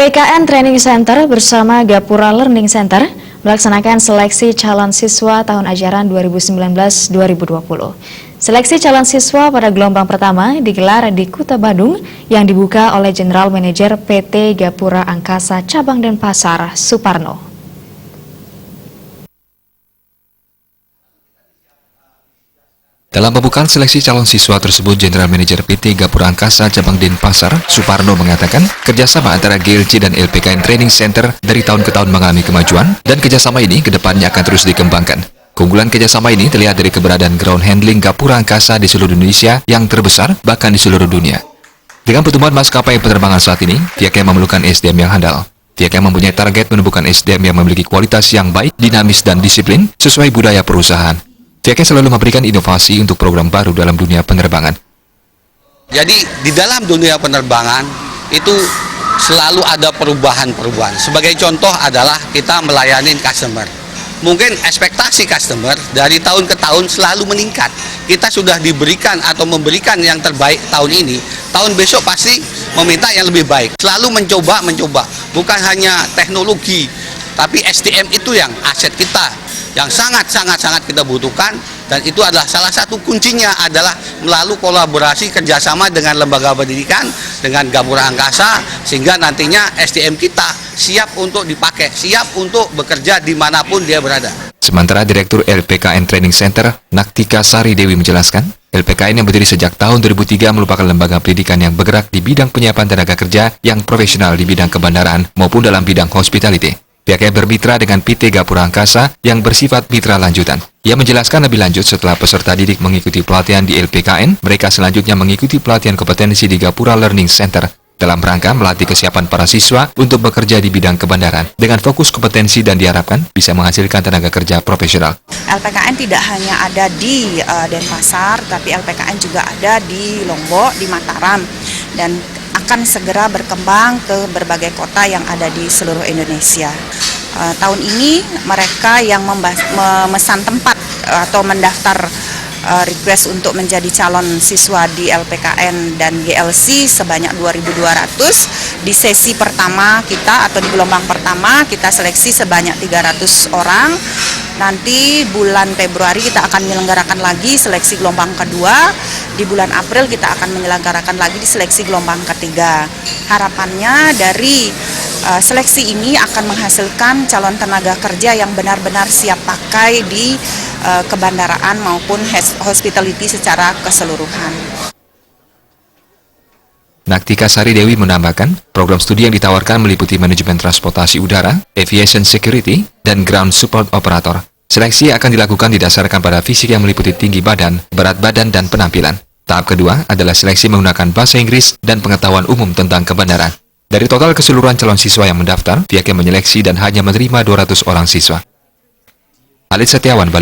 LPKN Training Center bersama Gapura Learning Center melaksanakan seleksi calon siswa tahun ajaran 2019-2020. Seleksi calon siswa pada gelombang pertama digelar di Kuta Badung yang dibuka oleh General Manager PT Gapura Angkasa Cabang Denpasar, Suparno. Dalam pembukaan seleksi calon siswa tersebut, General Manager PT Gapura Angkasa Cabang Denpasar, Suparno mengatakan kerjasama antara GLC dan LPKN Training Center dari tahun ke tahun mengalami kemajuan dan kerjasama ini kedepannya akan terus dikembangkan. Keunggulan kerjasama ini terlihat dari keberadaan ground handling Gapura Angkasa di seluruh Indonesia yang terbesar bahkan di seluruh dunia. Dengan pertumbuhan maskapai penerbangan saat ini, pihaknya memerlukan SDM yang handal. Pihaknya mempunyai target menumbuhkan SDM yang memiliki kualitas yang baik, dinamis, dan disiplin sesuai budaya perusahaan. Pihaknya selalu memberikan inovasi untuk program baru dalam dunia penerbangan. Jadi di dalam dunia penerbangan itu selalu ada perubahan-perubahan. Sebagai contoh adalah kita melayani customer. Mungkin ekspektasi customer dari tahun ke tahun selalu meningkat. Kita sudah diberikan atau memberikan yang terbaik tahun ini, tahun besok pasti meminta yang lebih baik. Selalu mencoba. Bukan hanya teknologi, tapi SDM itu yang aset kita, yang sangat kita butuhkan, dan itu adalah salah satu kuncinya adalah melalui kolaborasi kerjasama dengan lembaga pendidikan, dengan Gapura Angkasa, sehingga nantinya SDM kita siap untuk dipakai, siap untuk bekerja dimanapun dia berada. Sementara Direktur LPKN Training Center, Naktika Sari Dewi menjelaskan, LPKN yang berdiri sejak tahun 2003 merupakan lembaga pendidikan yang bergerak di bidang penyiapan tenaga kerja yang profesional di bidang kebandaraan maupun dalam bidang hospitality. Pihaknya bermitra dengan PT Gapura Angkasa yang bersifat mitra lanjutan. Ia menjelaskan lebih lanjut setelah peserta didik mengikuti pelatihan di LPKN, mereka selanjutnya mengikuti pelatihan kompetensi di Gapura Learning Center dalam rangka melatih kesiapan para siswa untuk bekerja di bidang kebandaran dengan fokus kompetensi dan diharapkan bisa menghasilkan tenaga kerja profesional. LPKN tidak hanya ada di Denpasar, tapi LPKN juga ada di Lombok, di Mataram, dan akan segera berkembang ke berbagai kota yang ada di seluruh Indonesia. Tahun ini mereka yang memesan tempat atau mendaftar request untuk menjadi calon siswa di LPKN dan GLC sebanyak 2.200. Di sesi pertama kita atau di gelombang pertama kita seleksi sebanyak 300 orang. Nanti bulan Februari kita akan menyelenggarakan lagi seleksi gelombang kedua. Di bulan April kita akan menyelenggarakan lagi di seleksi gelombang ketiga. Harapannya dari seleksi ini akan menghasilkan calon tenaga kerja yang benar-benar siap pakai di kebandaraan maupun hospitality secara keseluruhan. Naktika Sari Dewi menambahkan, program studi yang ditawarkan meliputi manajemen transportasi udara, aviation security, dan ground support operator. Seleksi akan dilakukan didasarkan pada fisik yang meliputi tinggi badan, berat badan, dan penampilan. Tahap kedua adalah seleksi menggunakan bahasa Inggris dan pengetahuan umum tentang kebandaran. Dari total keseluruhan calon siswa yang mendaftar, pihaknya menyeleksi dan hanya menerima 200 orang siswa. Alit Setiawan,